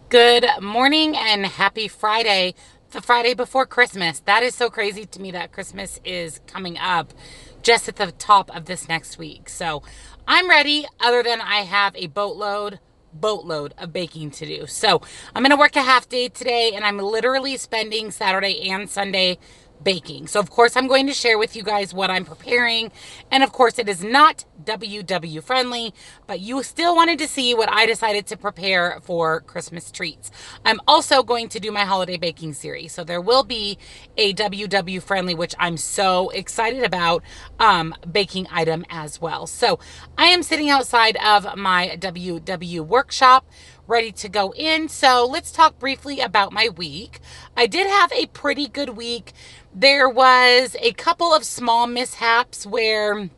Good morning and happy Friday, the Friday before Christmas. That is so crazy to me that Christmas is coming up just at the top of this next week. So I'm ready, other than I have a boatload of baking to do. So I'm going to work a half day today, and I'm literally spending Saturday and Sunday baking. So of course I'm going to share with you guys what I'm preparing, and of course it is not WW friendly, but you still wanted to see what I decided to prepare for Christmas treats. I'm also going to do my holiday baking series, so there will be a WW friendly, which I'm so excited about, baking item as well. So I am sitting outside of my WW workshop ready to go in. So let's talk briefly about my week. I did have a pretty good week. There was a couple of small mishaps where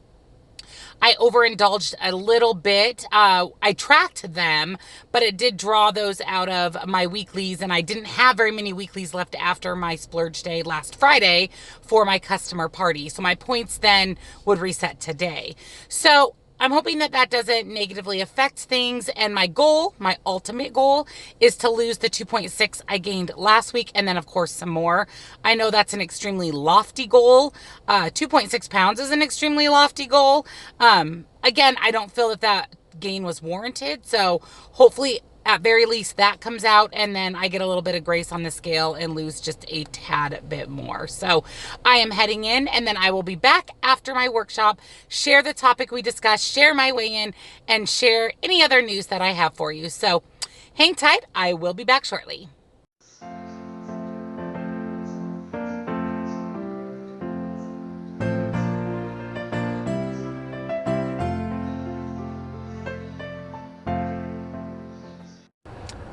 I overindulged a little bit. I tracked them, but it did draw those out of my weeklies, and I didn't have very many weeklies left after my splurge day last Friday for my customer party. So my points then would reset today. So I'm hoping that that doesn't negatively affect things. And my goal, my ultimate goal, is to lose the 2.6 I gained last week, and then of course some more. I know that's an extremely lofty goal. 2.6 pounds is an extremely lofty goal. Again, I don't feel that that gain was warranted. So hopefully at very least that comes out, and then I get a little bit of grace on the scale and lose just a tad bit more. So I am heading in, and then I will be back after my workshop, share the topic we discussed, share my weigh-in, and share any other news that I have for you. So hang tight. I will be back shortly.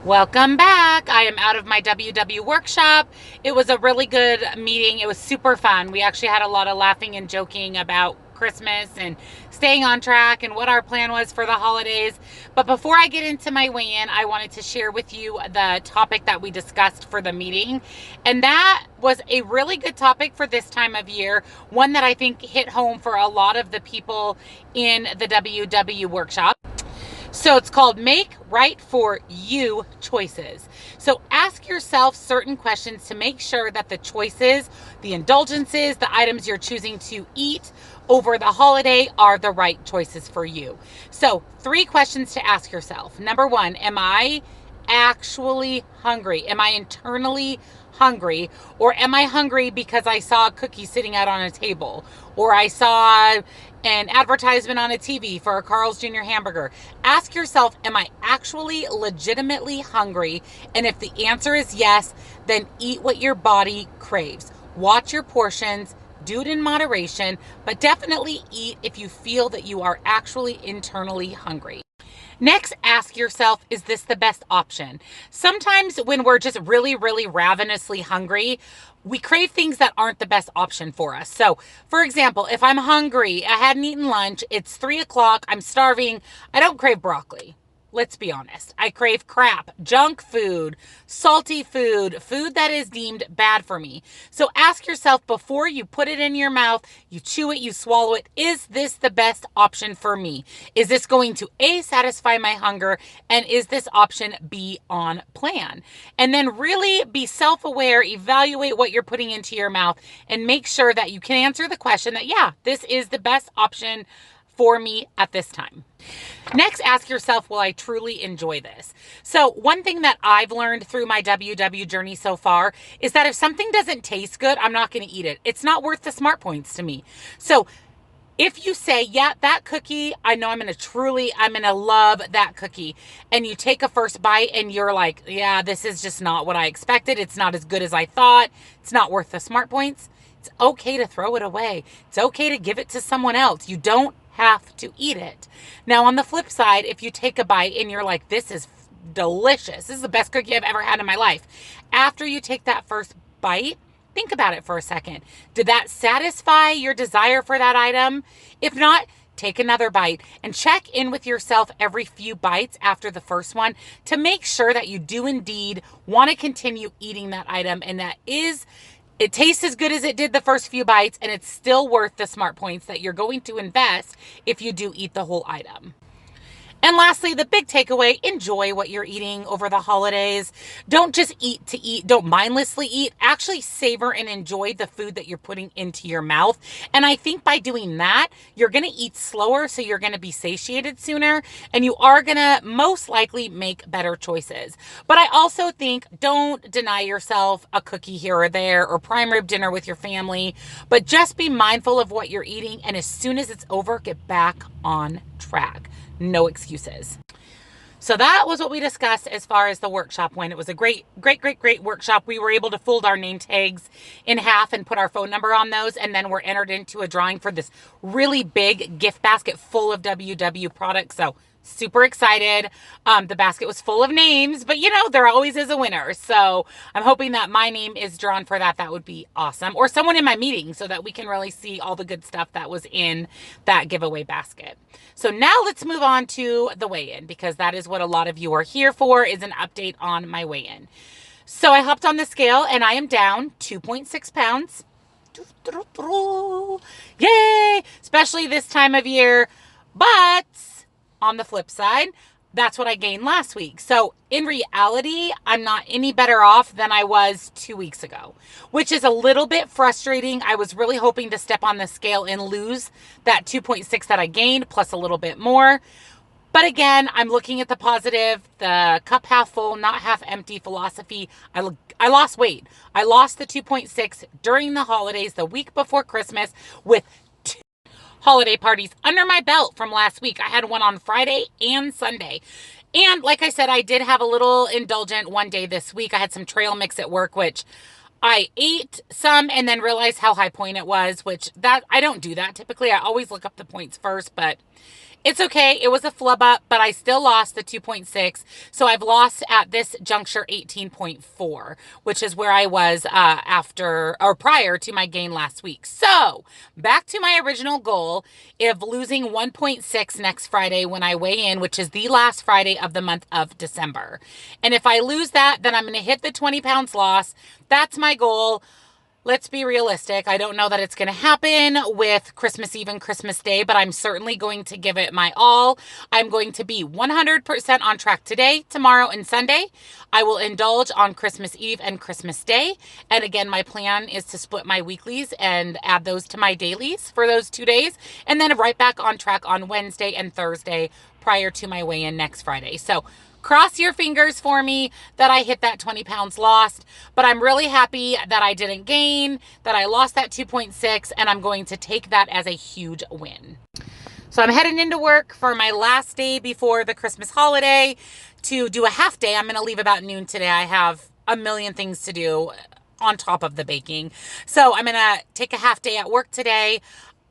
Welcome back. I am out of my WW workshop. It was a really good meeting. It was super fun. We actually had a lot of laughing and joking about Christmas and staying on track and what our plan was for the holidays. But before I get into my weigh-in, I wanted to share with you the topic that we discussed for the meeting. And that was a really good topic for this time of year, one that I think hit home for a lot of the people in the WW workshop. So it's called Make Right for You Choices. So ask yourself certain questions to make sure that the choices, the indulgences, the items you're choosing to eat over the holiday are the right choices for you. So 3 questions to ask yourself. Number 1, am I actually hungry? Am I internally hungry? Or am I hungry because I saw a cookie sitting out on a table, or I saw an advertisement on a TV for a Carl's Jr. hamburger? Ask yourself, am I actually legitimately hungry? And if the answer is yes, then eat what your body craves. Watch your portions, do it in moderation, but definitely eat if you feel that you are actually internally hungry. Next, ask yourself, is this the best option? Sometimes when we're just really ravenously hungry, we crave things that aren't the best option for us. So, for example, if I'm hungry, I hadn't eaten lunch, it's 3 o'clock, I'm starving, I don't crave broccoli. Let's be honest. I crave crap, junk food, salty food, food that is deemed bad for me. So ask yourself before you put it in your mouth, you chew it, you swallow it, is this the best option for me? Is this going to A, satisfy my hunger, and is this option B, on plan? And then really be self-aware, evaluate what you're putting into your mouth, and make sure that you can answer the question that, yeah, this is the best option for me at this time. Next, ask yourself, will I truly enjoy this? So one thing that I've learned through my WW journey so far is that if something doesn't taste good, I'm not going to eat it. It's not worth the smart points to me. So if you say, yeah, that cookie, I know I'm going to love that cookie, and you take a first bite and you're like, yeah, this is just not what I expected. It's not as good as I thought. It's not worth the smart points. It's okay to throw it away. It's okay to give it to someone else. You don't have to eat it. Now, on the flip side, if you take a bite and you're like, this is delicious, this is the best cookie I've ever had in my life. After you take that first bite, think about it for a second. Did that satisfy your desire for that item? If not, take another bite and check in with yourself every few bites after the first one to make sure that you do indeed want to continue eating that item, and that it tastes as good as it did the first few bites, and it's still worth the smart points that you're going to invest if you do eat the whole item. And lastly, the big takeaway, enjoy what you're eating over the holidays. Don't just eat to eat. Don't mindlessly eat. Actually savor and enjoy the food that you're putting into your mouth. And I think by doing that, you're going to eat slower, so you're going to be satiated sooner, and you are going to most likely make better choices. But I also think don't deny yourself a cookie here or there or prime rib dinner with your family, but just be mindful of what you're eating. And as soon as it's over, get back on track. No excuses. So that was what we discussed as far as the workshop went. It was a great workshop. We were able to fold our name tags in half and put our phone number on those, and then we're entered into a drawing for this really big gift basket full of WW products. So super excited. The basket was full of names, but you know, there always is a winner. So I'm hoping that my name is drawn for that. That would be awesome. Or someone in my meeting, so that we can really see all the good stuff that was in that giveaway basket. So now let's move on to the weigh-in, because that is what a lot of you are here for, is an update on my weigh-in. So I hopped on the scale and I am down 2.6 pounds. Yay! Especially this time of year. But on the flip side, that's what I gained last week. So in reality, I'm not any better off than I was 2 weeks ago, which is a little bit frustrating. I was really hoping to step on the scale and lose that 2.6 that I gained, plus a little bit more. But again, I'm looking at the positive, the cup half full, not half empty philosophy. I lost weight. I lost the 2.6 during the holidays, the week before Christmas, with holiday parties under my belt from last week. I had one on Friday and Sunday. And like I said, I did have a little indulgent one day this week. I had some trail mix at work, which I ate some and then realized how high point it was, which that I don't do that typically. I always look up the points first, but it's okay. It was a flub up, but I still lost the 2.6. So I've lost at this juncture 18.4, which is where I was prior to my gain last week. So back to my original goal of losing 1.6 next Friday when I weigh in, which is the last Friday of the month of December. And if I lose that, then I'm going to hit the 20 pounds loss. That's my goal. Let's be realistic. I don't know that it's going to happen with Christmas Eve and Christmas Day, but I'm certainly going to give it my all. I'm going to be 100% on track today, tomorrow, and Sunday. I will indulge on Christmas Eve and Christmas Day. And again, my plan is to split my weeklies and add those to my dailies for those 2 days, and then right back on track on Wednesday and Thursday prior to my weigh-in next Friday. So cross your fingers for me that I hit that 20 pounds lost, but I'm really happy that I didn't gain, that I lost that 2.6, and I'm going to take that as a huge win. So I'm heading into work for my last day before the Christmas holiday to do a half day. I'm going to leave about noon today. I have a million things to do on top of the baking. So I'm going to take a half day at work today.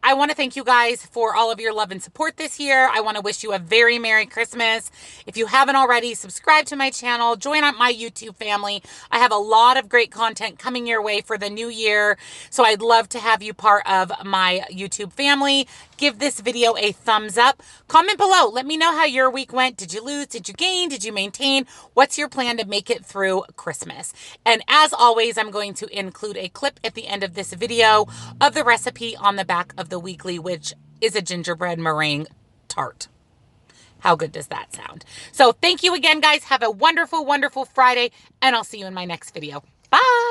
I want to thank you guys for all of your love and support this year. I want to wish you a very Merry Christmas. If you haven't already, subscribe to my channel, join up my YouTube family. I have a lot of great content coming your way for the new year, so I'd love to have you part of my YouTube family. Give this video a thumbs up. Comment below. Let me know how your week went. Did you lose? Did you gain? Did you maintain? What's your plan to make it through Christmas? And as always, I'm going to include a clip at the end of this video of the recipe on the back of the weekly, which is a gingerbread meringue tart. How good does that sound? So thank you again, guys. Have a wonderful, wonderful Friday, and I'll see you in my next video. Bye.